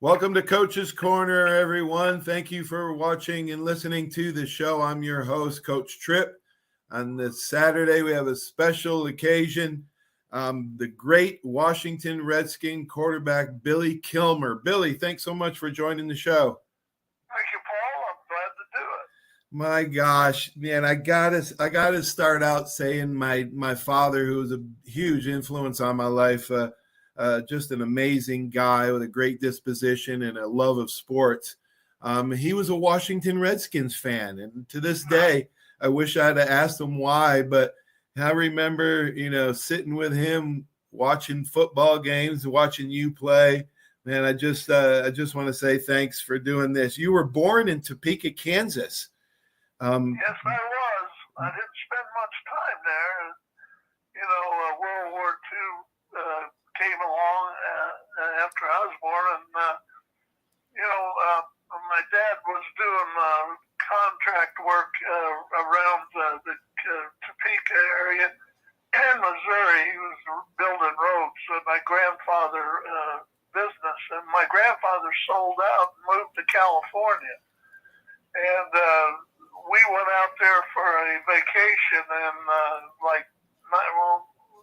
Welcome to Coach's Corner, everyone. Thank you for watching and listening to the show. I'm your host, Coach Tripp. On this Saturday, we have a special occasion. The great Washington Redskin quarterback, Billy Kilmer. Billy, thanks so much for joining the show. Thank you, Paul. I'm glad to do it. My gosh, man, I gotta start out saying my father, who was a huge influence on my life, just an amazing guy with a great disposition and a love of sports. He was a Washington Redskins fan, and to this day, I wish I'd have asked him why, but I remember, sitting with him, watching football games, watching you play. Man, I just want to say thanks for doing this. You were born in Topeka, Kansas. Yes, I was. I didn't spend much time there. World War II came along after I was born, and my dad was doing contract work around the Topeka area and Missouri. He was building roads. My grandfather business, and my grandfather sold out and moved to California, and we went out there for a vacation in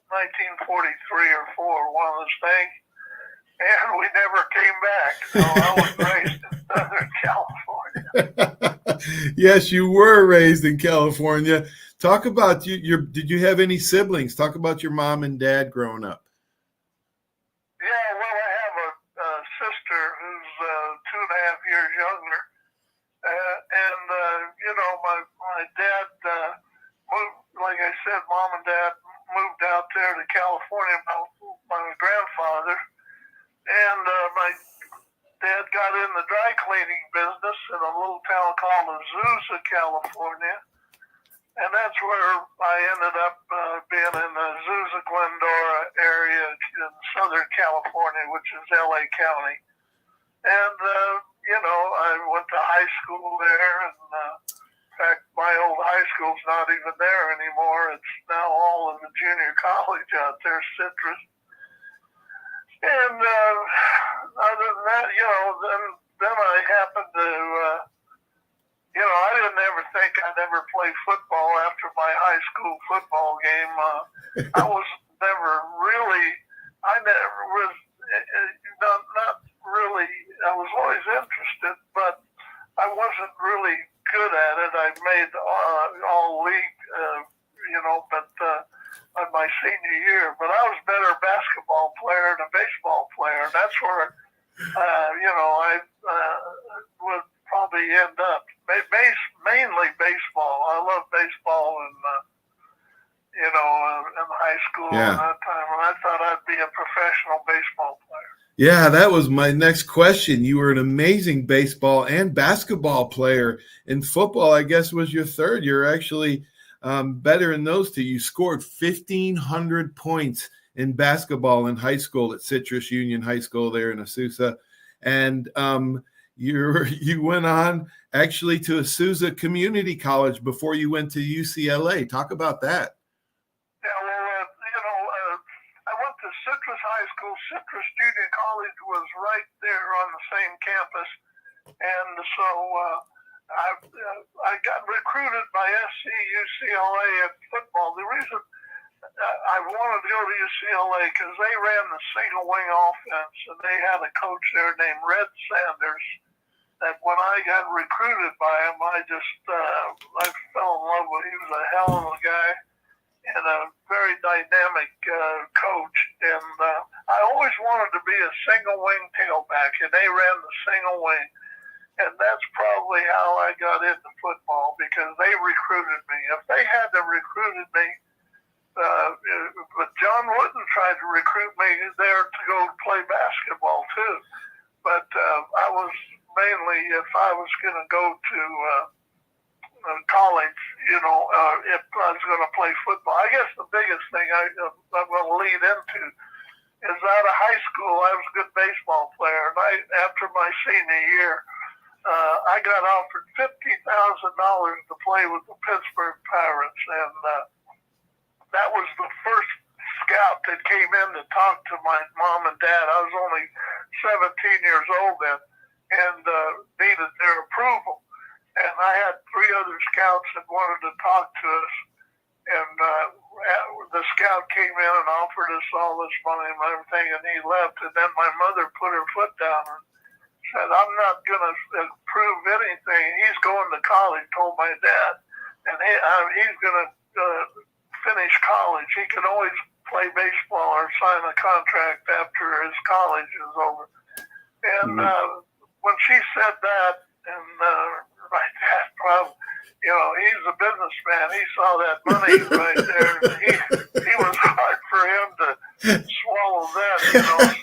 1943 or 4, one of those things, and we never came back. So I was raised in Southern California. Yes, you were raised in California. Talk about did you have any siblings? Talk about your mom and dad growing up. Yeah, well, I have a sister who's 2.5 years younger. My dad moved, like I said, mom and dad moved out there to California by my grandfather. And my dad got in the dry cleaning business in a little town called Azusa, California. And that's where I ended up being in the Azusa, Glendora area in Southern California, which is LA County. And, I went to high school there, and in fact, my old high school's not even there anymore. It's now all in the junior college out there, Citrus. And other than that, then I happened to, I didn't ever think I'd ever play football after my high school football game. I was never really, I never was, not really, I was always interested, but I wasn't really good at it. I made all league, on my senior year, but I was a better basketball player than a baseball player. That's where, I would probably end up. Mainly baseball. I love baseball in high school at that time, and I thought I'd be a professional baseball player. Yeah, that was my next question. You were an amazing baseball and basketball player. In football, I guess, was your third. You're actually better in those two. You scored 1,500 points in basketball in high school at Citrus Union High School there in Azusa. And you went on actually to Azusa Community College before you went to UCLA. Talk about that. I went to Citrus High School. Citrus Junior College was right there on the same campus. And so I got recruited by UCLA at football. The reason I wanted to go to UCLA because they ran the single wing offense, and they had a coach there named Red Sanders. That when I got recruited by him, I fell in love with him. He was a hell of a guy and a very dynamic coach. And I always wanted to be a single wing tailback, and they ran the single wing. And that's probably how I got into football, because they recruited me. If they hadn't recruited me, but John Wooden tried to recruit me there to go play basketball too. But I was mainly, if I was going to go to college, if I was going to play football. I guess the biggest thing I'm going to lead into is out of high school, I was a good baseball player. And after my senior year, I got offered $50,000 to play with the Pittsburgh Pirates, and that was the first scout that came in to talk to my mom and dad. I was only 17 years old then, and needed their approval. And I had 3 other scouts that wanted to talk to us. And the scout came in and offered us all this money and everything, and he left. And then my mother put her foot down and said, I'm not going to approve anything. He's going to college, told my dad. And he's going to finish college. He can always play baseball or sign a contract after his college is over. And when she said that, and my dad probably, he's a businessman. He saw that money right there. He was hard for him to swallow that,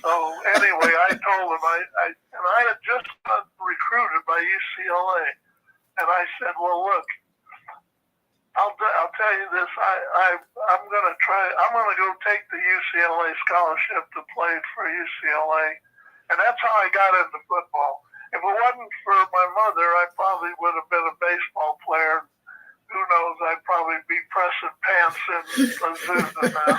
So anyway, I told him I had just got recruited by UCLA, and I said, well, look, I'll tell you this. I'm going to try. I'm going to go take the UCLA scholarship to play for UCLA, and that's how I got into football. If it wasn't for my mother, I probably would have been a baseball player. Who knows? I'd probably be pressing pants in Azusa now.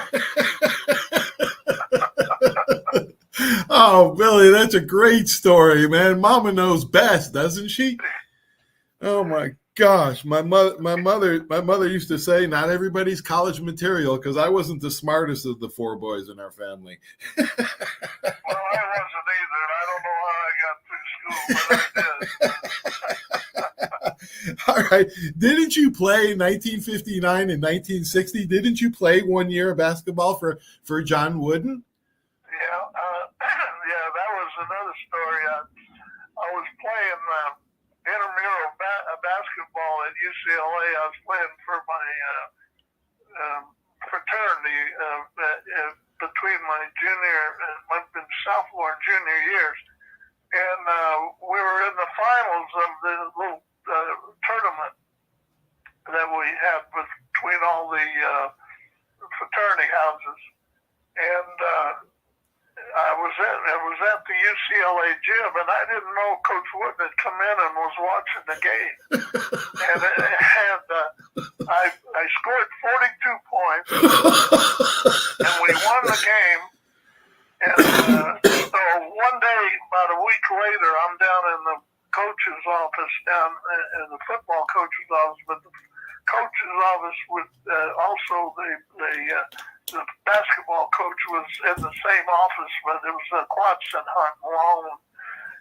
Oh, Billy, that's a great story, man. Mama knows best, doesn't she? Oh my gosh, my mother used to say, "Not everybody's college material," because I wasn't the smartest of the 4 boys in our family. Well, I wasn't either. I don't know how I got through school, but I did. All right. Didn't you play in 1959 and 1960? Didn't you play 1 year of basketball for John Wooden? Yeah, that was another story. I was playing intramural basketball at UCLA. I was playing for my fraternity between my sophomore and junior years. And we were in the finals of the little tournament that we had between all the fraternity houses. And I was at the UCLA gym, and I didn't know Coach Wood had come in and was watching the game. And I scored 42 points, and we won the game. And so one day, about a week later, I'm down in the coach's office, down in the football coach's office, but the coach's office with also the basketball coach was in the same office, but it was a Quadson Hunt long.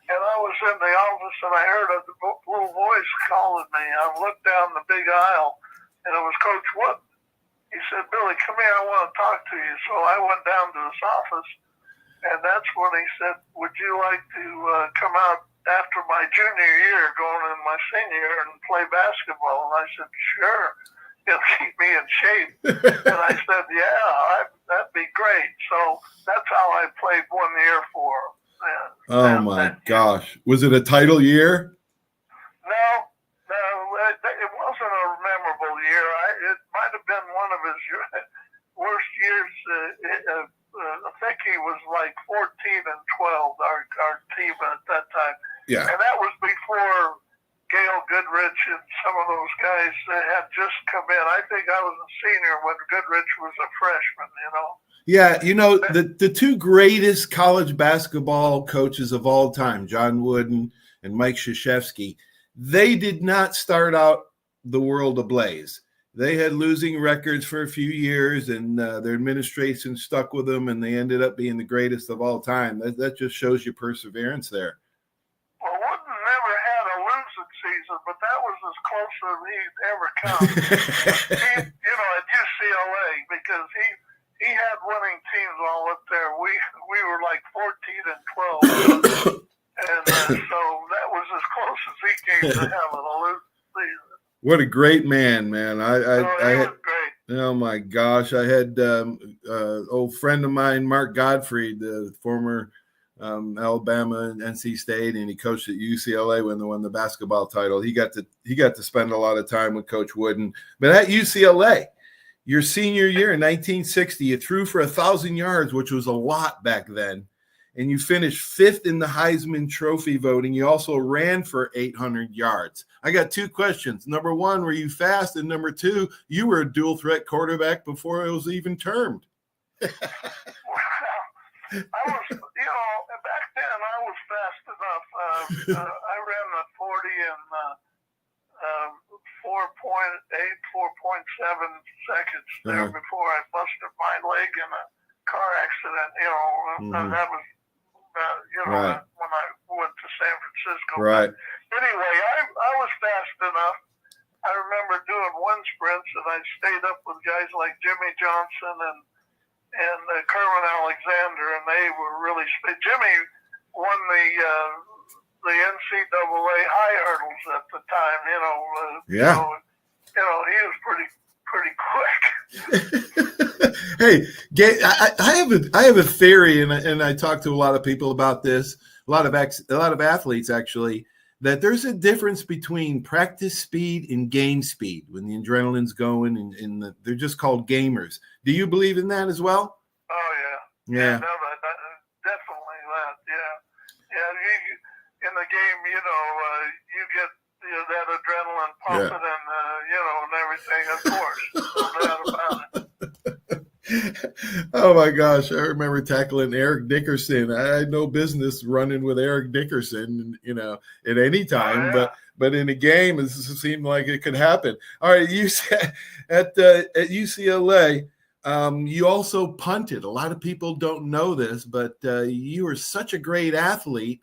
And I was in the office, and I heard a little voice calling me. I looked down the big aisle, and it was Coach Wood. He said, "Billy, come here, I want to talk to you." So I went down to his office, and that's when he said, "Would you like to come out after my junior year, going in my senior year, and play basketball?" And I said, "Sure. It'll keep me in shape." And I said, "Yeah, that'd be great." So that's how I played 1 year for him. Oh my gosh. Was it a title year? No, it wasn't a memorable year. It might have been one of his worst years. I think he was like 14-12, our team at that time. Yeah. And that was before Gail Goodrich and some of those guys had just come in. I think I was a senior when Goodrich was a freshman, Yeah, the 2 greatest college basketball coaches of all time, John Wooden and Mike Krzyzewski, they did not start out the world ablaze. They had losing records for a few years, and their administration stuck with them, and they ended up being the greatest of all time. That just shows you perseverance there. Well, Wooden never had a losing season, but that was as close as he'd ever come. At UCLA, because he had winning teams all up there. We were like 14-12, and so that was as close as he came to having a losing season. What a great man, man! He was great. Oh my gosh, I had old friend of mine, Mark Gottfried, the former Alabama and NC State, and he coached at UCLA when they won the basketball title. He got to spend a lot of time with Coach Wooden. But at UCLA, your senior year in 1960, you threw for 1,000 yards, which was a lot back then, and you finished 5th in the Heisman Trophy voting. You also ran for 800 yards. I got 2 questions. Number 1, were you fast? And number 2, you were a dual threat quarterback before it was even termed. I was, back then I was fast enough. I ran the 40 in 4.8, 4.7 seconds there before I busted my leg in a car accident. And that was, Right. when I went to San Francisco. Right. But anyway, I was fast enough. I remember doing one sprints, and I stayed up with guys like Jimmy Johnson and Kerwin Alexander, and they were really Jimmy won the NCAA high hurdles at the time. Yeah. So, he was pretty quick. Hey, I have a theory, and I talk to a lot of people about this. A lot of athletes actually, that there's a difference between practice speed and game speed when the adrenaline's going, and they're just called gamers. Do you believe in that as well? Oh Yeah. No, definitely that. Yeah. In the game, you get that adrenaline pumping, and and everything. Of course, no doubt about it. Oh my gosh, I remember tackling Eric Dickerson. I had no business running with Eric Dickerson, at any time, but in a game, it seemed like it could happen. All right, you said at UCLA, you also punted. A lot of people don't know this, but you were such a great athlete.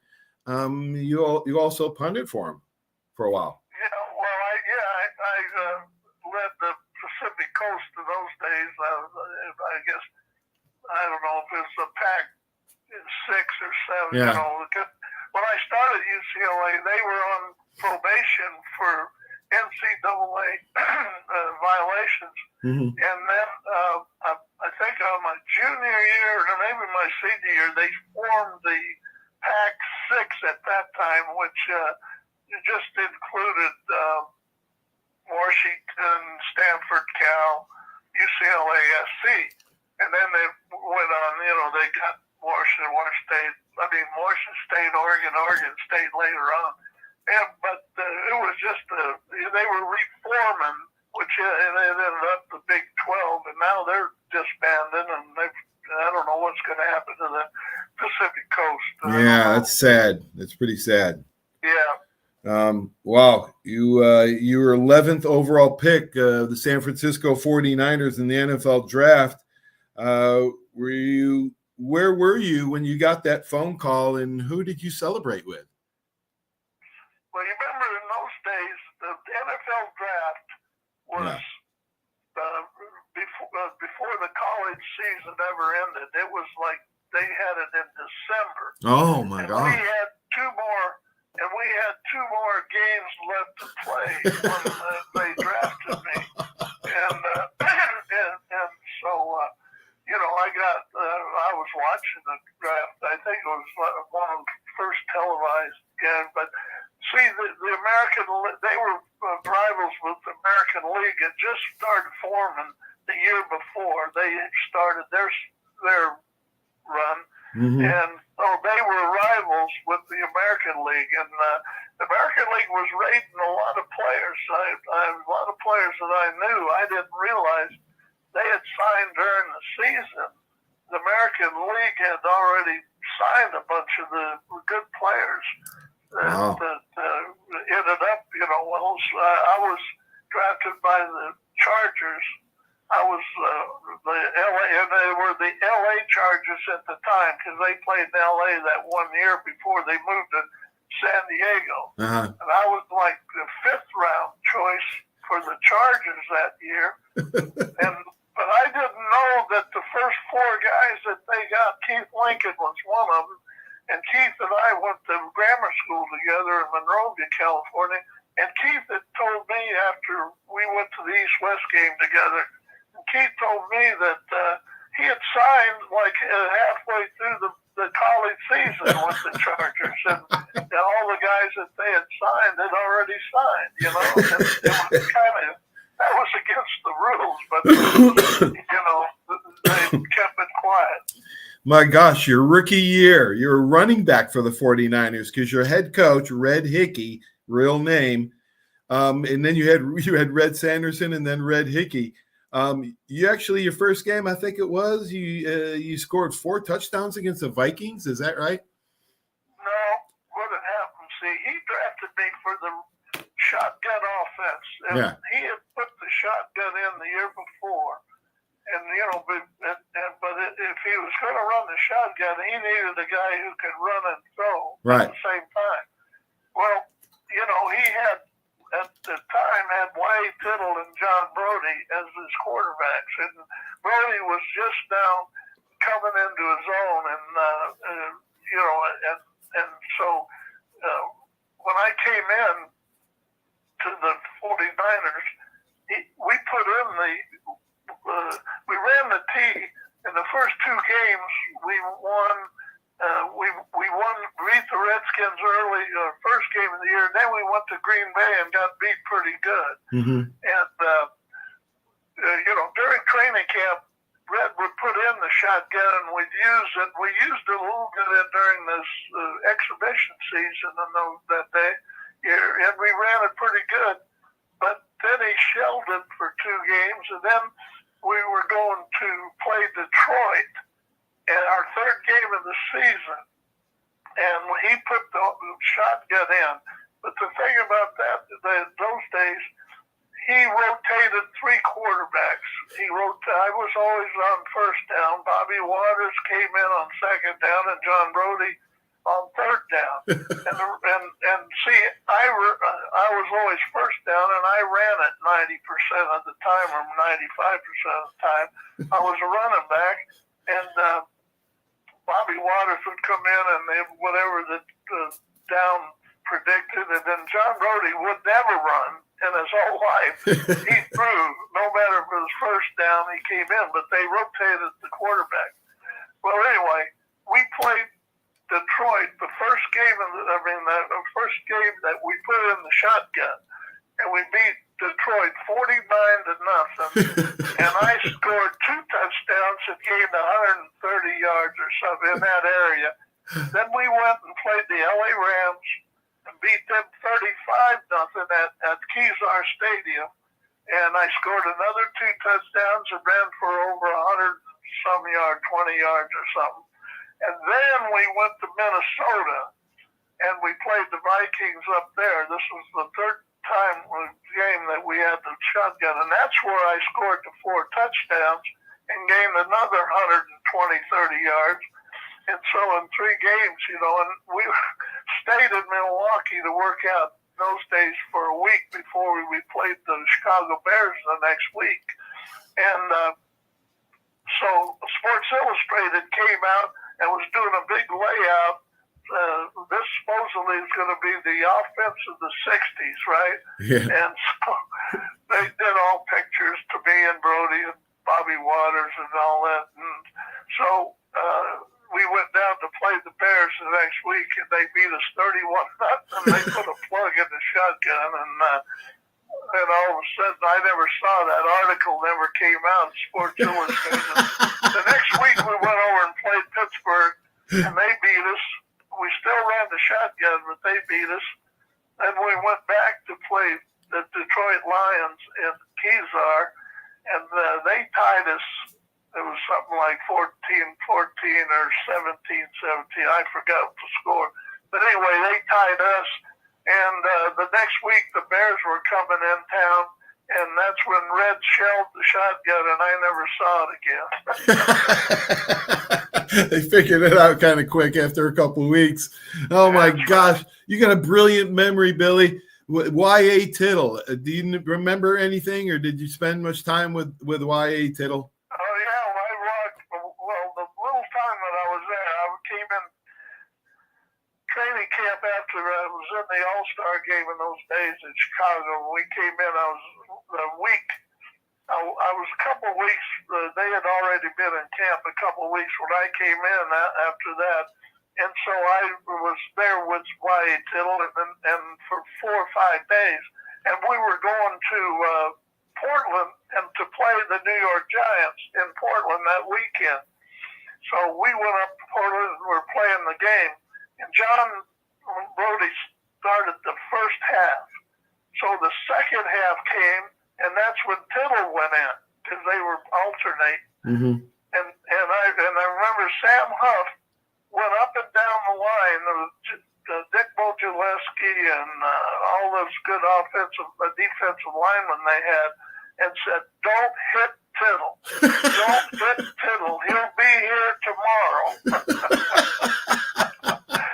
You also punted for him for a while. I led the Pacific Coast in those days. I guess, I don't know if it was a Pac 6 or 7. Yeah. When I started UCLA, they were on probation for NCAA violations. Mm-hmm. And then I think on my junior year or maybe my senior year, they formed the Pac 6 at that time, which just included Washington, Stanford, Cal, UCLA, SC. And then they went on, they got Washington State, Oregon State later on. But it was just, they were reforming, which it ended up the Big 12, and now they're disbanding, and I don't know what's going to happen to the Pacific Coast. Yeah, that's sad. That's pretty sad. Yeah. Wow, you were 11th overall pick, the San Francisco 49ers in the NFL draft. Where were you when you got that phone call, and who did you celebrate with? Well, you remember in those days, the NFL draft was before the college season ever ended. It was like they had it in December. Oh my God! We had two more games left to play when they drafted me, and so I was watching the draft. I think it was one of the first televised games. But see, the American, they were rivals with the American League. It just started forming the year before they started their run. Mm-hmm. And so they were rivals with the American League, and the American League was rating a lot of players. A lot of players that I knew, I didn't realize they had signed during the season. The American League had already signed a bunch of the good players Wow. that ended up, I was drafted by the Chargers. I was the LA, and they were the LA Chargers at the time because they played in LA that 1 year before they moved to San Diego. Uh-huh. And I was like the 5th round choice for the Chargers that year. But I didn't know that the first 4 guys that they got, Keith Lincoln was one of them. And Keith and I went to grammar school together in Monrovia, California. And Keith had told me after we went to the East-West game together, Keith told me that he had signed like halfway through the college season with the Chargers, and all the guys that they had signed had already signed. And it was that was against the rules, but they kept it quiet. My gosh, your rookie year, you're a running back for the 49ers because your head coach, Red Hickey, real name, and then you had Red Sanderson and then Red Hickey. You actually, your first game, I think it was, you scored 4 touchdowns against the Vikings. Is that right? No, see, he drafted me for the shotgun offense. And Yeah. he had put the shotgun in the year before. And, you know, but if he was going to run the shotgun, he needed a guy who could run and throw Right. at the same time. Well, you know, he had, at the time, had Wyatt Tittle and John Brody as his quarterbacks. And Brody was just now coming into his own. And, you know, and so when I came in to the 49ers, we put in we ran the T in the first two games. We won. We won, beat the Redskins early, first game of the year. Then we went to Green Bay and got beat pretty good. Mm-hmm. And you know, during training camp, Red would put in the shotgun, and we'd use it. We used it a little bit during this exhibition season that year, and we ran it pretty good. But then he shelled it for two games, and then we were going to play Detroit in our third game of the season, and he put the shotgun in. But the thing about that, those days, he rotated three quarterbacks. I was always on first down. Bobby Waters came in on second down, and John Brody on third down. and see, I was always first down, and I ran it 90% of the time, or 95% of the time. I was a running back, and Bobby Waters would come in and whatever the down predicted, and then John Brody would never run in his whole life. He threw, no matter if it was first down, he came in, but they rotated the quarterback. Well, anyway, we played Detroit the first game the first game that we put in the shotgun, and we beat Detroit 49-0, and I scored 2 touchdowns and gained 130 yards or something in that area. Then we went and played the LA Rams and beat them 35-0 at Kezar Stadium, and I scored another 2 touchdowns and ran for over 100 some yards, 20 yards or something. And then we went to Minnesota, and we played the Vikings up there. This was the third game that we had the shotgun, and that's where I scored the 4 touchdowns and gained another 120, 30 yards. And so in 3 games, you know, and we stayed in Milwaukee to work out those days for a week before we played the Chicago Bears the next week. And so Sports Illustrated came out and was doing a big layout. This supposedly is going to be the offense of the 60s, right? Yeah. And so they did all pictures to me and Brody and Bobby Waters and all that. And so we went down to play the Bears the next week, and they beat us 31-0, and they put a plug in the shotgun. And all of a sudden, I never saw that article, never came out in Sports Illustrated. The next week, we went over and played Pittsburgh, and they beat us. We still ran the shotgun, but they beat us. Then we went back to play the Detroit Lions in Kezar, and they tied us. It was something like 14-14 or 17-17. I forgot the score. But anyway, they tied us. And the next week, the Bears were coming in town, and that's when Red shelled the shotgun, and I never saw it again. They figured it out kind of quick after a couple of weeks. Oh, my gosh. You got a brilliant memory, Billy. Y.A. Tittle. Do you remember anything, or did you spend much time with Y.A. Tittle? Oh, yeah. Well, the little time that I was there, I came in training camp after I was in the All-Star game in those days in Chicago. When we came in, I was a week. I was a couple of weeks. They had already been in camp a couple of weeks when I came in after that. And so I was there with Wyatt Tittle and for 4 or 5 days. And we were going to Portland and to play the New York Giants in Portland that weekend. So we went up to Portland and we were playing the game. And John Brody started the first half. So the second half came, and that's when Tittle went in, because they were alternate. Mm-hmm. And I remember Sam Huff went up and down the line. Dick Bojaluski Zaleski and all those good defensive linemen they had, and said, "Don't hit Tittle. Don't hit Tittle. He'll be here tomorrow."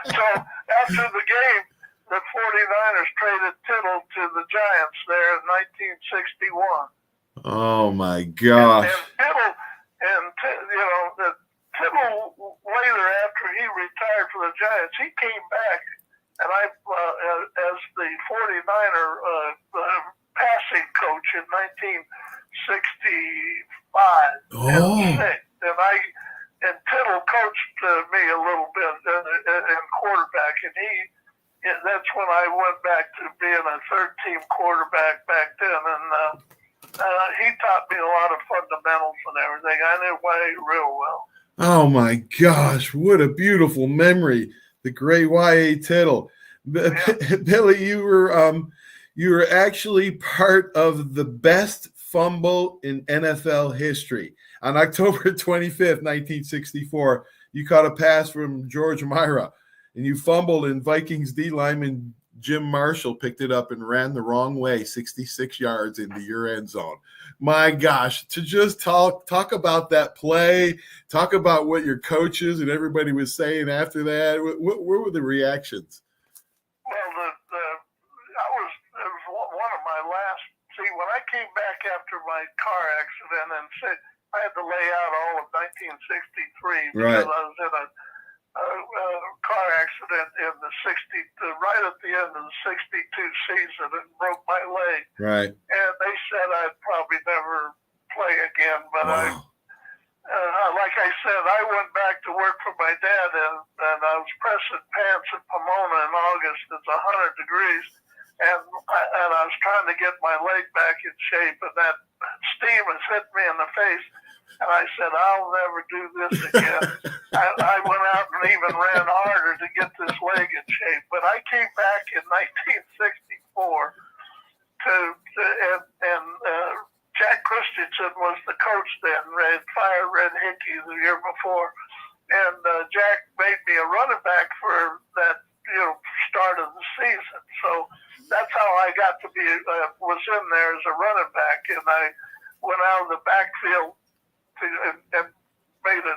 So after the game, the 49ers traded Tittle to the Giants there in 1961. Oh my gosh! And Tittle, Tittle later, after he retired from the Giants, he came back, and as the 49er passing coach in 1965. Oh. And Tittle coached me a little bit in quarterback, and that's when I went back to being a third-team quarterback back then, and he taught me a lot of fundamentals and everything. I knew Wade real well. Oh my gosh, what a beautiful memory. The great Y.A. Tittle. Yeah. Billy, you were actually part of the best fumble in NFL history. On October 25th, 1964, you caught a pass from George Myra, and you fumbled, and Vikings D lineman Jim Marshall picked it up and ran the wrong way, 66 yards into your end zone. My gosh, to just talk about that play, talk about what your coaches and everybody was saying after that. What were the reactions? Well, it was one of my last. See, when I came back after my car accident and said I had to lay out all of 1963 because I was in a car accident in the right at the end of the 62 season and broke my leg. Right. And they said I'd probably never play again. But wow. like I said, I went back to work for my dad, and I was pressing pants in Pomona in August. It's 100 degrees. And I was trying to get my leg back in shape, and that steam has hit me in the face. And I said, I'll never do this again. I went out and even ran harder to get this leg in shape. But I came back in 1964 and Jack Christensen was the coach then. Fired Red Hickey the year before. And Jack made me a running back for that start of the season. So that's how I got to was in there as a running back. And I went out of the backfield and made a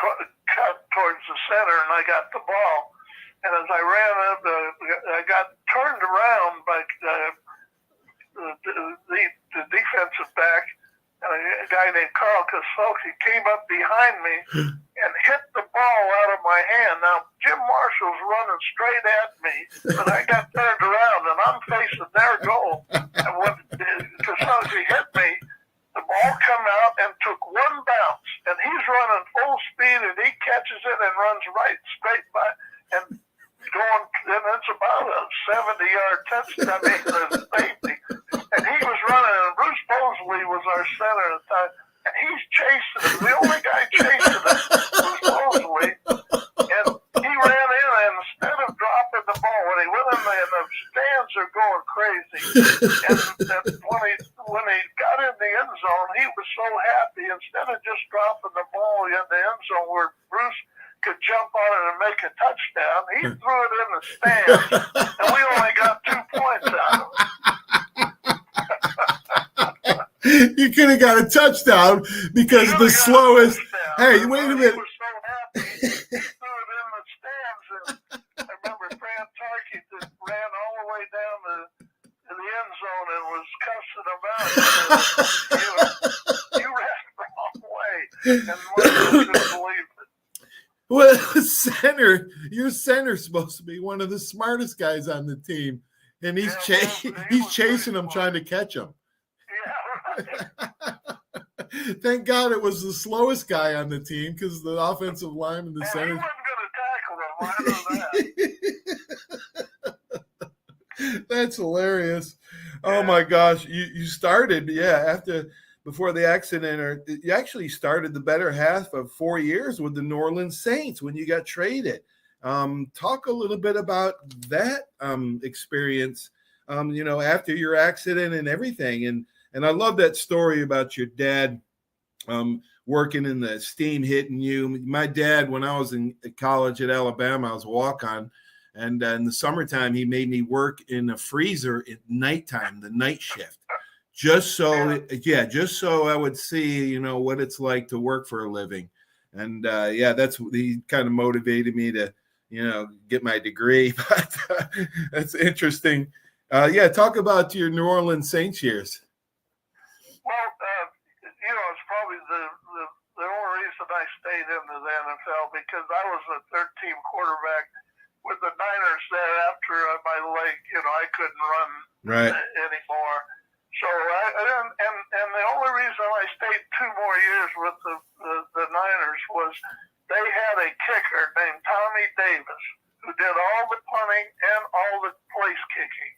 cut towards the center, and I got the ball. And as I ran up, I got turned around by the defensive back, a guy named Carl Kosoki came up behind me and hit the ball out of my hand. Now, Jim Marshall's running straight at me, but I got turned around, and I'm facing their goal. And when Kosoki hit me, the ball come out and took one bounce, and he's running full speed, and he catches it and runs right straight by, and it's about a 70-yard touchdown, safety, and he was running, and Bruce Mosley was our center at the time, and he's chasing him. The only guy chasing him was Mosley, and he ran in, and instead of dropping the ball, when he went in there, the stands are going crazy, and when he got in the end zone, he was so happy. Instead of just dropping the ball in the end zone where Bruce could jump on it and make a touchdown, he threw it in the stands, and we only got 2 points out of it. You could have got a touchdown because the slowest. Hey, wait a minute. He was so happy, he threw it in the stands, and I remember Fran Tarkey that ran all the way down to the end zone and was cussing him out. You ran the wrong way, and Marshall couldn't believe it. Well, your center's supposed to be one of the smartest guys on the team, and he's chasing him, trying to catch him. Yeah, right. Thank God it was the slowest guy on the team, because the offensive line and the center. He wasn't going to tackle him. I know that. That's hilarious. Oh my gosh, you started before the accident, or you actually started the better half of 4 years with the New Orleans Saints when you got traded. Talk a little bit about that experience, after your accident and everything. And I love that story about your dad working in the steam hitting you. My dad, when I was in college at Alabama, I was a walk-on, And in the summertime, he made me work in a freezer at nighttime, the night shift, just so I would see, what it's like to work for a living. And he kind of motivated me to, get my degree. But that's interesting. Talk about your New Orleans Saints years. Well, it's probably the only reason I stayed into the NFL, because I was a third-team quarterback with the Niners there after my leg. I couldn't run anymore. So and the only reason I stayed 2 more years with the Niners was they had a kicker named Tommy Davis who did all the punting and all the place kicking.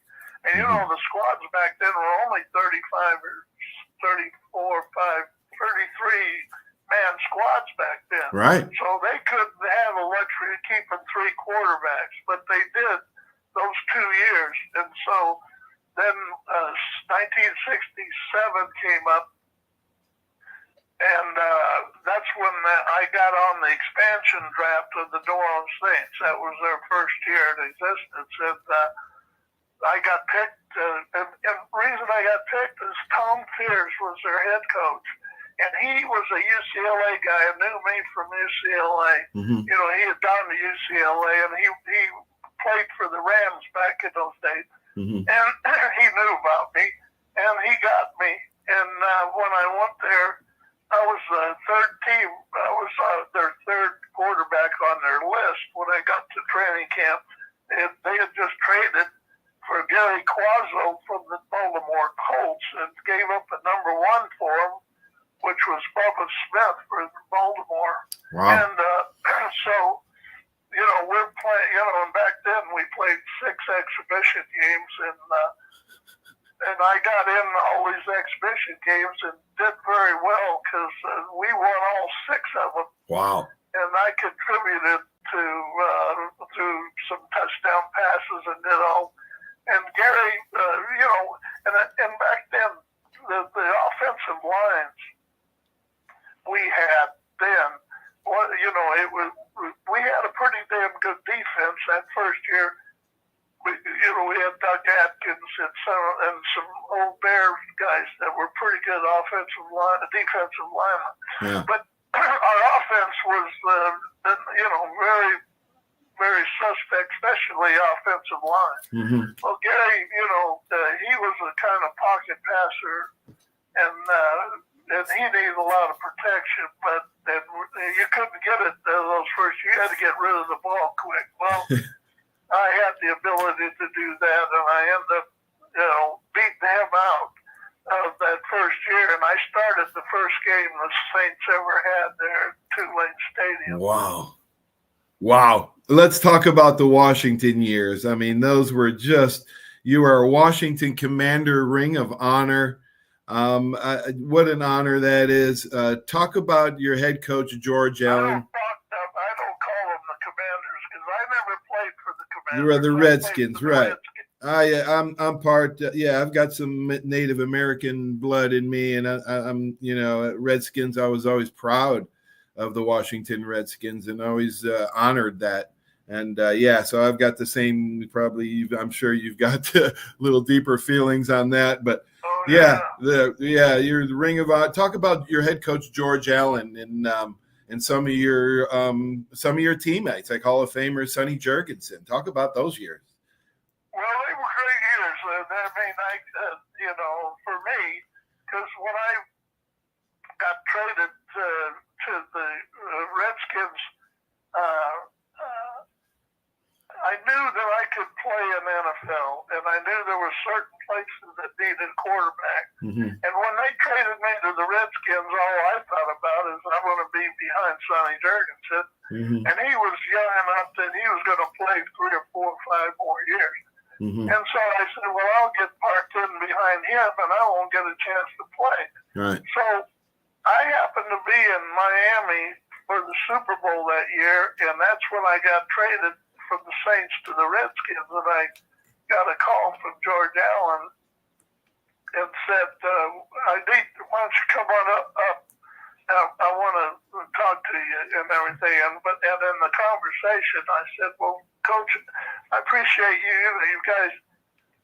And the squads back then were only 35 or 33-man squads back then. Right. So they couldn't have a luxury of keeping 3 quarterbacks, but they did those 2 years. And so then 1967 came up, and that's when I got on the expansion draft of the New Orleans Saints. That was their first year in existence. And I got picked, and the reason I got picked is Tom Fears was their head coach, and he was a UCLA guy and knew me from UCLA. Mm-hmm. He had gone to UCLA, and he played for the Rams back in those days, mm-hmm. and he knew about me, and he got me. And when I went there, I was the third team. I was their third quarterback on their list. When I got to training camp, they had just traded for Gary Quazzo from the Baltimore Colts and gave up a number 1 for him, which was Bubba Smith for Baltimore. Wow. And so, we're playing, and back then we played 6 exhibition games, and I got in all these exhibition games and did very well because we won all 6 of them. Wow. And I contributed to some touchdown passes and did all. And Gary, and back then, the offensive lines we had then, we had a pretty damn good defense that first year. We had Doug Atkins and some old Bears guys that were pretty good defensive linemen. Yeah. But our offense was, very, very suspect, especially offensive line. Mm-hmm. Well, Gary, he was a kind of pocket passer, and he needed a lot of protection, but you couldn't get it those first years. You had to get rid of the ball quick. Well, I had the ability to do that, and I ended up, beating him out of that first year, and I started the first game the Saints ever had there at Tulane Stadium. Wow. Let's talk about the Washington years. I mean, those were you are a Washington Commander Ring of Honor. What an honor that is. Talk about your head coach, George Allen. I don't call them the Commanders because I never played for the Commanders. You are the Redskins, right? I'm part. I've got some Native American blood in me, and I'm Redskins. I was always proud of the Washington Redskins and always honored that. And so I've got the same. Probably, I'm sure you've got a little deeper feelings on that, but. You're the Ring of Honor. Talk about your head coach George Allen and some of your teammates, like Hall of Famer Sonny Jurgensen. Talk about those years. Well, they were great years. For me, because when I got traded to the Redskins, I knew that I could play in NFL, and I knew there were certain places that needed a quarterback. Mm-hmm. And when they traded me to the Redskins, all I thought about is I'm going to be behind Sonny Jurgensen. Mm-hmm. And he was young enough that he was going to play 3 or 4 or 5 more years. Mm-hmm. And so I said, well, I'll get parked in behind him, and I won't get a chance to play. Right. So I happened to be in Miami for the Super Bowl that year, and that's when I got traded from the Saints to the Redskins, and I got a call from George Allen and said, why don't you come on up? I want to talk to you and everything. And in the conversation, I said, well, Coach, I appreciate you guys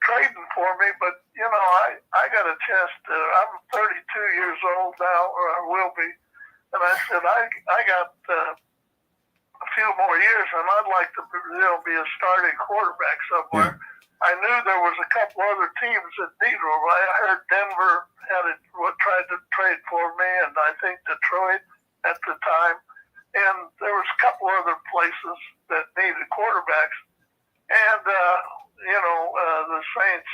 trading for me, but I got a chance to. I'm 32 years old now, or I will be, and I said I got a few more years, and I'd like to be a starting quarterback somewhere. Yeah. I knew there was a couple other teams that needed them. I heard Denver tried to trade for me, and I think Detroit at the time, and there was a couple other places that needed quarterbacks, and the Saints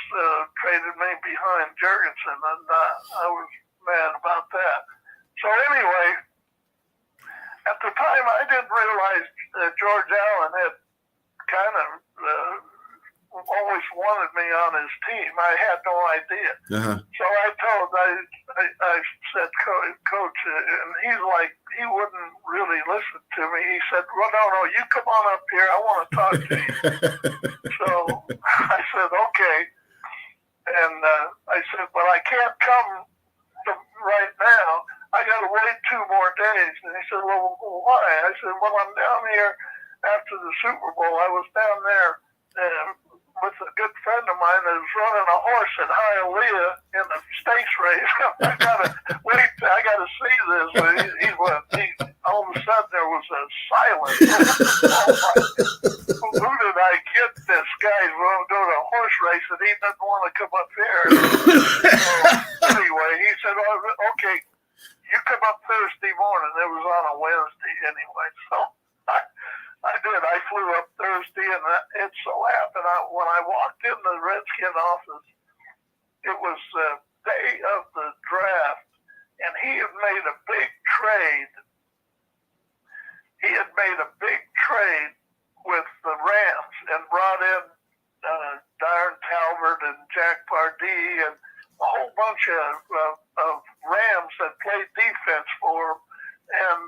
traded me behind Jurgensen, and I was mad about that. So anyway, at the time, I didn't realize that George Allen had kind of always wanted me on his team. I had no idea. Uh-huh. So I said, Coach, and he's like, he wouldn't really listen to me. He said, well, no, you come on up here. I want to talk to you. So I said, okay. And I said, but I can't come right now. I got to wait 2 more days. And he said, well, why? I said, well, I'm down here after the Super Bowl. I was down there with a good friend of mine that was running a horse at Hialeah in the stakes race. I gotta wait. I gotta see this. All of a sudden there was a silence. Who did I get? This guy's going to go to a horse race, and he doesn't want to come up here. So anyway, he said, oh, "Okay, you come up Thursday morning." It was on a Wednesday anyway, so. I did. I flew up Thursday, and it so happened when I walked in the Redskin office, it was the day of the draft, and he had made a big trade. He had made a big trade with the Rams and brought in Darren Talbert and Jack Pardee and a whole bunch of Rams that played defense for him, and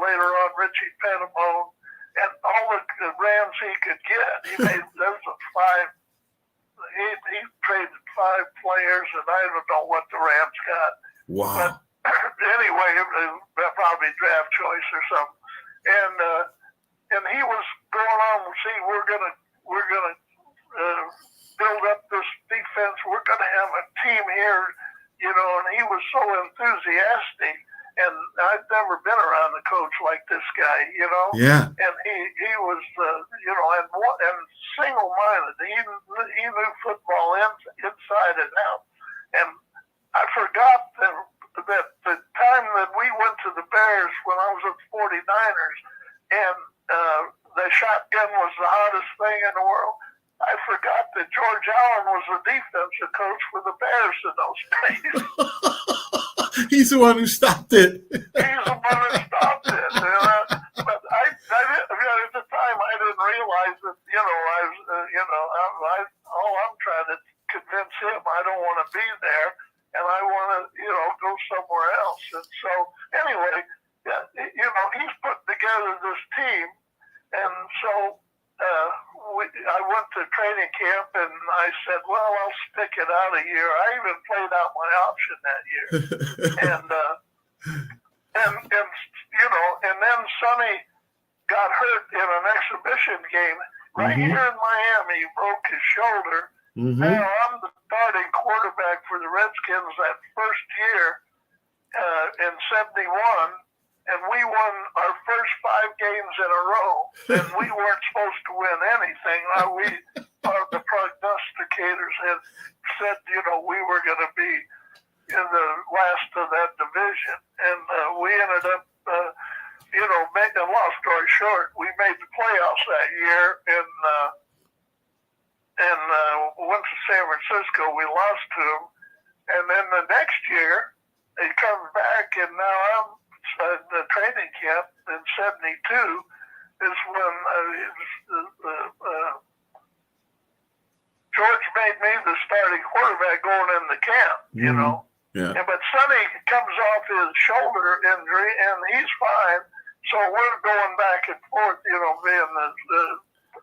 later on Richie Petitbone, and all the Rams he could get. He made he traded 5 players, and I don't know what the Rams got. Wow. But anyway, probably draft choice or something. And he was going on, see, we're gonna build up this defense. We're gonna have a team here, and he was so enthusiastic. And I've never been around a coach like this guy, Yeah. And he was, and single-minded. He knew football inside and out. And I forgot that the time that we went to the Bears when I was at 49ers, and the shotgun was the hottest thing in the world. I forgot that George Allen was the defensive coach for the Bears in those days. He's the one who stopped it. He's the one who stopped it. But I at the time, I didn't realize that, all I'm trying to convince him, I don't want to be there, and I want to, go somewhere else. And so, anyway, he's put together this team, and so I went to training camp, and I said, well, I'll stick it out a year. I even played out my option that year. and then Sonny got hurt in an exhibition game right here in Miami. He broke his shoulder. Mm-hmm. Now I'm the starting quarterback for the Redskins that first year in 71. And we won our first 5 games in a row, and we weren't supposed to win anything. The prognosticators had said, we were going to be in the last of that division, and we ended up, making a long story short, we made the playoffs that year, and went to San Francisco. We lost to them, and then the next year they come back, and now I'm. The training camp in 72 is when George made me the starting quarterback going into camp, Yeah. But Sonny comes off his shoulder injury, and he's fine. So we're going back and forth, being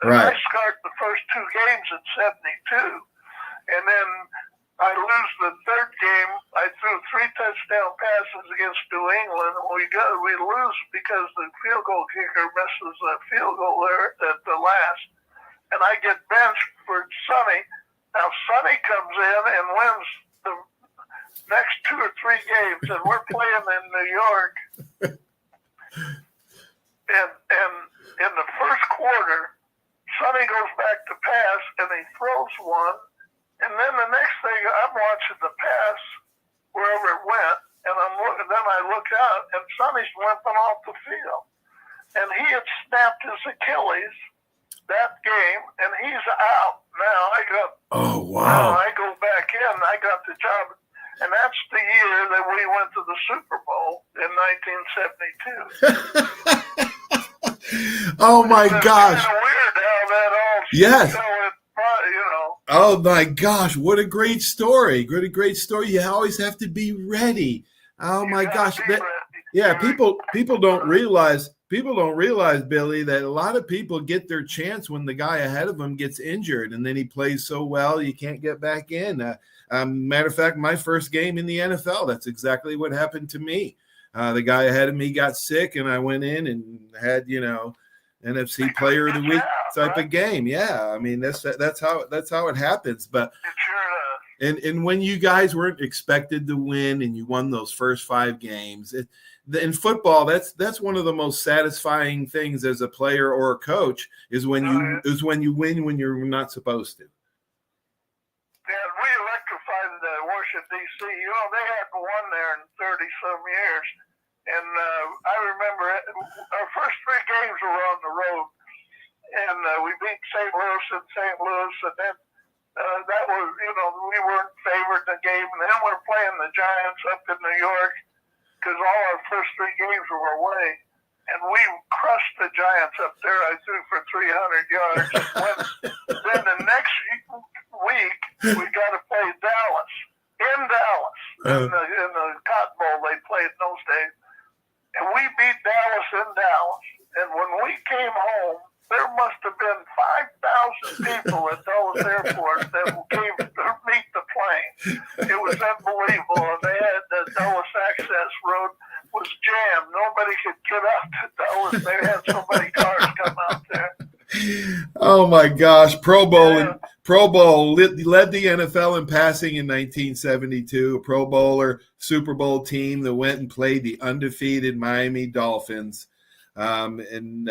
right. I start the first 2 games in 72, and then I lose the third game. I threw 3 touchdown passes against New England, and we lose because the field goal kicker misses a field goal there at the last. And I get benched for Sonny. Now Sonny comes in and wins the next 2 or 3 games, and we're playing in New York. And in the first quarter, Sonny goes back to pass, and he throws one. And then the next thing, I'm watching the pass wherever it went, and then I look out, and Sonny's limping off the field. And he had snapped his Achilles that game, and he's out. Oh, wow. Now I go back in, I got the job. And that's the year that we went to the Super Bowl in 1972. Oh, my gosh. It's kind of weird how that all, yes. Oh my gosh, what a great story. What a great story. You always have to be ready. Oh my gosh. People don't realize, Billy, that a lot of people get their chance when the guy ahead of them gets injured and then he plays so well you can't get back in. Matter of fact, my first game in the NFL, that's exactly what happened to me. The guy ahead of me got sick and I went in and had, NFC Player of the Week type of game. Yeah, I mean that's how it happens. But and when you guys weren't expected to win and you won those first 5 games, in football, that's one of the most satisfying things as a player or a coach is when you win when you're not supposed to. Yeah, we electrified Washington D.C. They hadn't won there in 30-some years. And I remember our first 3 games were on the road, and we beat St. Louis, and then that was, we weren't favored in the game. And then we're playing the Giants up in New York because all our first 3 games were away, and we crushed the Giants up there. I threw for 300 yards. Then the next week, we got to play Dallas, in the Cotton Bowl they played in those days. And we beat Dallas in Dallas. And when we came home, there must have been 5,000 people at Dulles Airport that came to meet the plane. It was unbelievable. And they had the Dulles Access Road was jammed. Nobody could get up to Dulles. They had so many cars come out there. Oh my gosh, Pro Bowl led the NFL in passing in 1972. A Pro Bowler, Super Bowl team that went and played the undefeated Miami Dolphins, and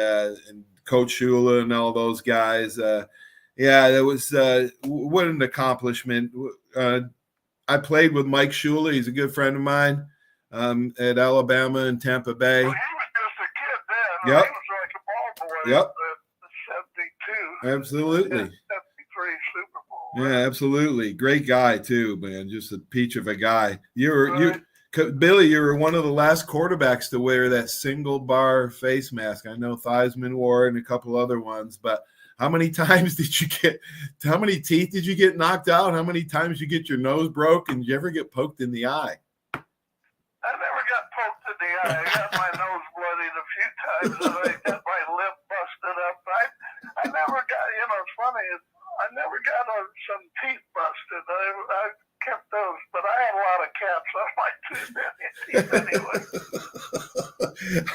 Coach Shula and all those guys. That was what an accomplishment. I played with Mike Shula. He's a good friend of mine at Alabama and Tampa Bay. Well, he was just a kid then. Yep. He was like a ball boy. Yep. 72. Absolutely. 73 Super Bowl. Yeah, absolutely. Great guy too, man. Just a peach of a guy. Billy, you were one of the last quarterbacks to wear that single bar face mask. I know Theismann wore it and a couple other ones, but how many times how many teeth did you get knocked out? How many times did you get your nose broke? And did you ever get poked in the eye? I never got poked in the eye. I got my nose bloodied a few times, and I got my lip busted up. I never got, it's funny, I never got some teeth busted. I kept those, but I had a lot of caps on my teeth anyway.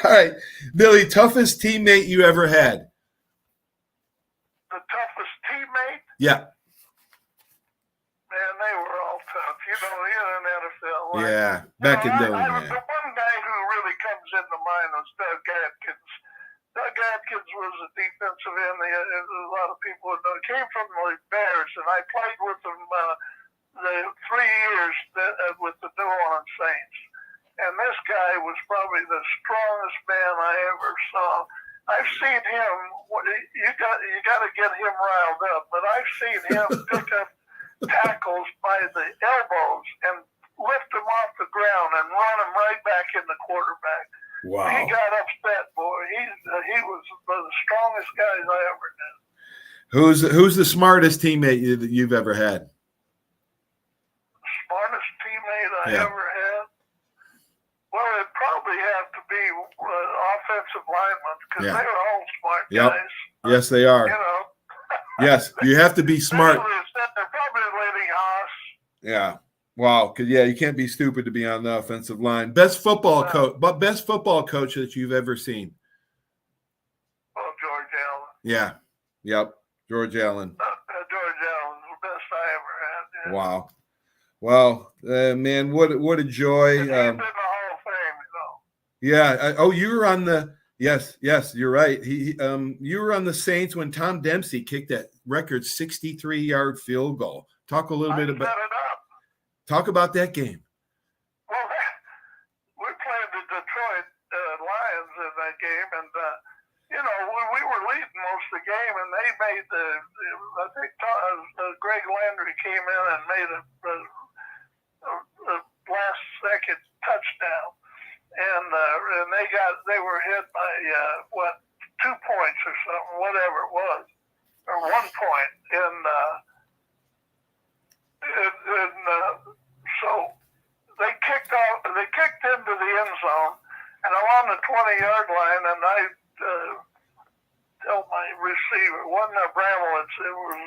All right. Billy, toughest teammate you ever had? The toughest teammate? Yeah. Man, they were all tough. In the NFL. Back in the day. The one guy who really comes into mind was Doug Atkins. Doug Atkins was a defensive end. A lot of people know. He came from the Bears, and I played with him the 3 years with the New Orleans Saints. And this guy was probably the strongest man I ever saw. I've seen him. You got to get him riled up, but I've seen him pick up tackles by the elbows and lift them off the ground and run them right back in the quarterback. Wow. He got upset, boy. He was the strongest guys I ever knew. Who's the smartest teammate that you've ever had? Smartest teammate I ever had? Well, it'd probably have to be offensive linemen because they were all smart guys. Yes, they are. Yes, you have to be smart. They're probably Lenny Haas. Yeah. Wow. Cause yeah, you can't be stupid to be on the offensive line. Best football coach that you've ever seen. Oh, George Allen. Yeah. Yep. George Allen. George Allen's the best I ever had. Yeah. Wow. Well, man, what a joy. He's in the Hall of Fame, Yeah. You were on the yes, you're right. You were on the Saints when Tom Dempsey kicked that record 63-yard field goal. Talk a little bit about set it up. Talk about that game. Well, we played the Detroit Lions in that game, and we were leading most of the game, and they made I think Greg Landry came in and made a last second touchdown, and they were hit by 2 points or something, whatever it was, or 1 point, so they kicked into the end zone, and I'm on the 20-yard line, and I tell my receiver, wasn't a Bramlett, it was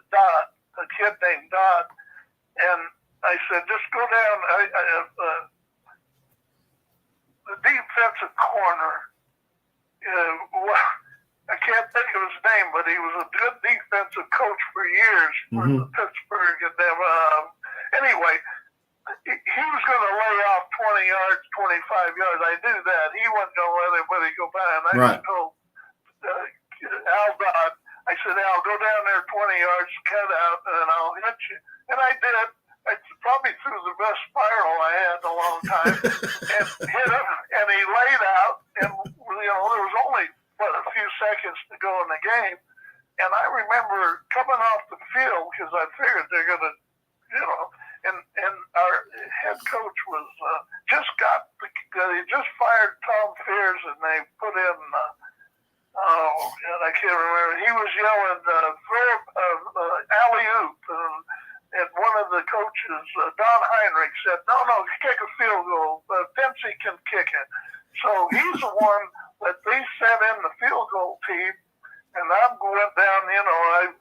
Dodd, a kid named Dodd, and I said, just go down. The defensive corner, I can't think of his name, but he was a good defensive coach for years for Pittsburgh. And anyway, he was going to lay off 20 yards, 25 yards. I knew that. He wasn't going to let anybody go by. And I told Al Dodd, I said, Al, go down there 20 yards, cut out, and I'll hit you. And I did. I probably threw the best spiral I had in a long time and hit him. And he laid out, and there was only a few seconds to go in the game. And I remember coming off the field because I figured they're going to, and our head coach was he just fired Tom Fears, and they put in, I can't remember. He was yelling, alley-oop, and one of the coaches, Don Heinrich, said, no, kick a field goal. Dempsey can kick it. So he's the one that they sent in the field goal team, and I'm going down, I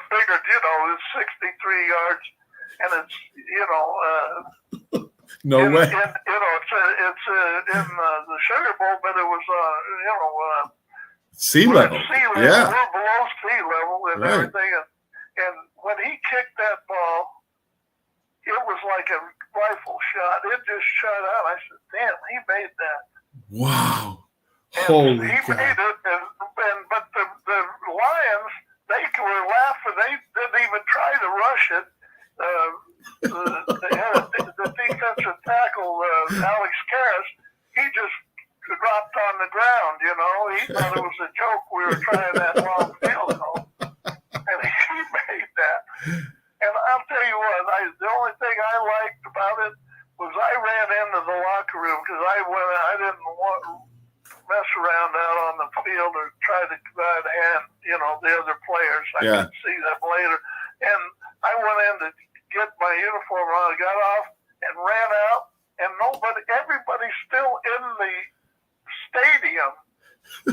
figured, it's 63 yards, and it's, no way. It's in the Sugar Bowl, but it was, sea level. Yeah. We're below sea level and everything. And when he kicked that ball, it was like a rifle shot. It just shot out. I said, damn, he made that. Wow. And Holy he God. made it. But the Lions, they were laughing. They didn't even try to rush it. The defensive tackle, Alex Karras, he just dropped on the ground, He thought it was a joke we were trying that long field goal. And he made that. And I'll tell you what, the only thing I liked about it was I ran into the locker room because I didn't want to mess around out on the field or try to hand, the other players. I could see them later. And I went in to get my uniform on. I got off and ran out, and everybody's still in the stadium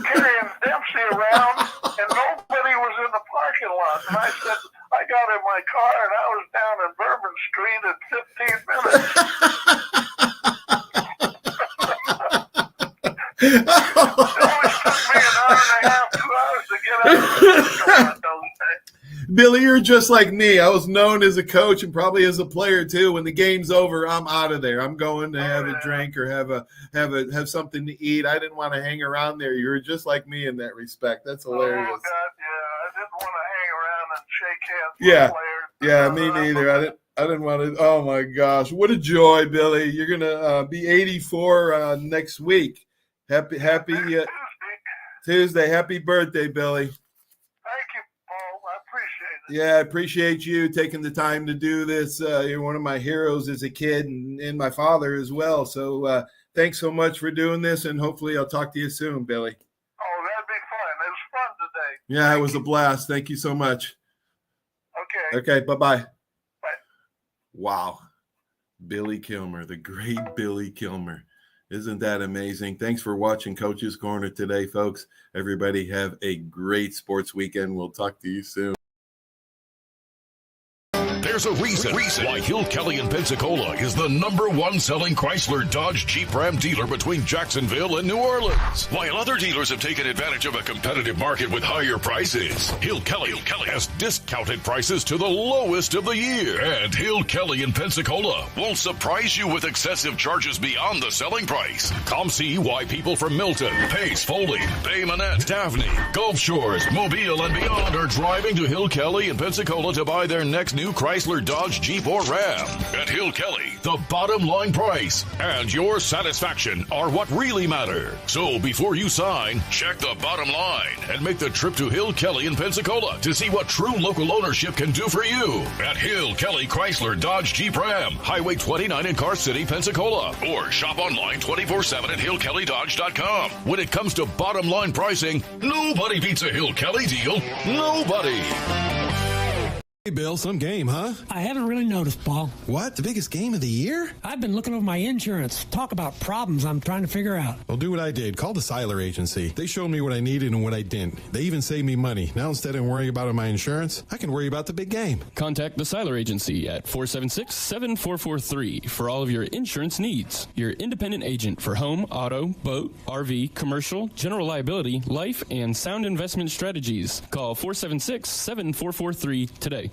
carrying Dempsey around, and nobody was in the parking lot. And I said, I got in my car, and I was down in Bourbon Street in 15 minutes. It only took me an hour and a half, 2 hours to get out of the Billy, you're just like me. I was known as a coach and probably as a player too. When the game's over, I'm out of there. I'm going to have a drink or have something to eat. I didn't want to hang around there. You're just like me in that respect. That's hilarious. Oh God, yeah. I didn't want to hang around and shake hands with players. Yeah, me neither. I didn't want to. Oh my gosh, what a joy, Billy! You're gonna be 84 next week. Happy Tuesday. Happy birthday, Billy. Yeah, I appreciate you taking the time to do this. You're one of my heroes as a kid and my father as well. So thanks so much for doing this, and hopefully I'll talk to you soon, Billy. Oh, that'd be fun. It was fun today. Yeah, it was a blast. Thank you so much. Okay. Okay, bye-bye. Bye. Wow. Billy Kilmer, the great Billy Kilmer. Isn't that amazing? Thanks for watching Coach's Corner today, folks. Everybody have a great sports weekend. We'll talk to you soon. There's a reason why Hill Kelly in Pensacola is the #1 selling Chrysler Dodge Jeep Ram dealer between Jacksonville and New Orleans. While other dealers have taken advantage of a competitive market with higher prices, Hill Kelly has discounted prices to the lowest of the year. And Hill Kelly in Pensacola won't surprise you with excessive charges beyond the selling price. Come see why people from Milton, Pace, Foley, Bay Minette, Daphne, Gulf Shores, Mobile, and beyond are driving to Hill Kelly in Pensacola to buy their next new Chrysler, Dodge, Jeep, or Ram. At Hill Kelly, the bottom line price and your satisfaction are what really matter. So before you sign, check the bottom line and make the trip to Hill Kelly in Pensacola to see what true local ownership can do for you. At Hill Kelly Chrysler, Dodge, Jeep, Ram, Highway 29 in Car City, Pensacola. Or shop online 24/7 at hillkellydodge.com. When it comes to bottom line pricing, nobody beats a Hill Kelly deal. Nobody. Hey, Bill, some game, huh? I haven't really noticed, Paul. What? The biggest game of the year? I've been looking over my insurance. Talk about problems I'm trying to figure out. Well, do what I did. Call the Seiler Agency. They showed me what I needed and what I didn't. They even saved me money. Now, instead of worrying about my insurance, I can worry about the big game. Contact the Seiler Agency at 476-7443 for all of your insurance needs. Your independent agent for home, auto, boat, RV, commercial, general liability, life, and sound investment strategies. Call 476-7443 today.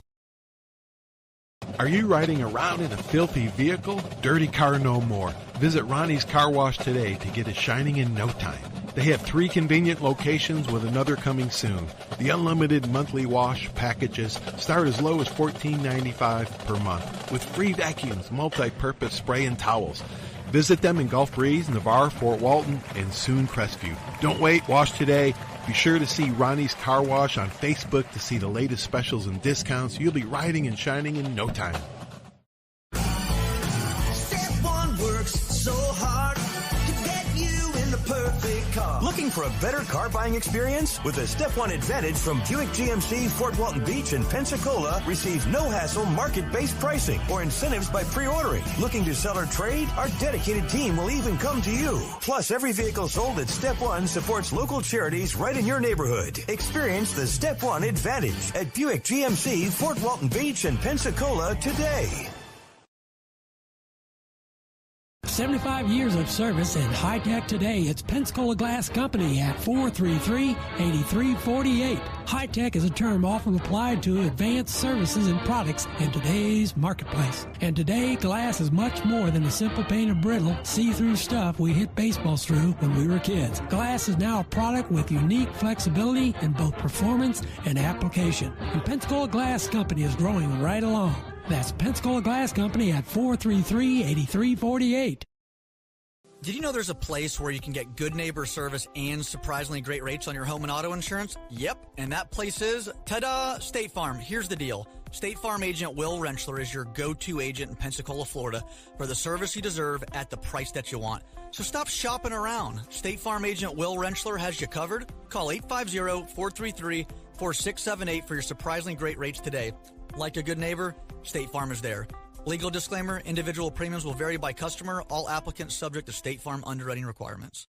Are you riding around in a filthy vehicle? Dirty car no more. Visit Ronnie's Car Wash today to get it shining in no time. They have 3 convenient locations with another coming soon. The unlimited monthly wash packages start as low as $14.95 per month with free vacuums, multi-purpose spray and towels. Visit them in Gulf Breeze, Navarre, Fort Walton, and soon Crestview. Don't wait, wash today. Be sure to see Ronnie's Car Wash on Facebook to see the latest specials and discounts. You'll be riding and shining in no time. Step One works so hard to get you in the perfect car. Looking for a better car buying experience? With the Step One Advantage from Buick GMC, Fort Walton Beach, and Pensacola, receive no-hassle market-based pricing or incentives by pre-ordering. Looking to sell or trade? Our dedicated team will even come to you. Plus, every vehicle sold at Step One supports local charities right in your neighborhood. Experience the Step One Advantage at Buick GMC, Fort Walton Beach, and Pensacola today. 75 years of service and high-tech today. It's Pensacola Glass Company at 433-8348. High-tech is a term often applied to advanced services and products in today's marketplace. And today, glass is much more than a simple pane of brittle, see-through stuff we hit baseballs through when we were kids. Glass is now a product with unique flexibility in both performance and application. And Pensacola Glass Company is growing right along. That's Pensacola Glass Company at 433-8348. Did you know there's a place where you can get good neighbor service and surprisingly great rates on your home and auto insurance? Yep, and that place is, ta-da, State Farm. Here's the deal. State Farm agent Will Rentschler is your go-to agent in Pensacola, Florida for the service you deserve at the price that you want. So stop shopping around. State Farm agent Will Rentschler has you covered. Call 850-433-4678 for your surprisingly great rates today. Like a good neighbor, State Farm is there. Legal disclaimer, individual premiums will vary by customer. All applicants subject to State Farm underwriting requirements.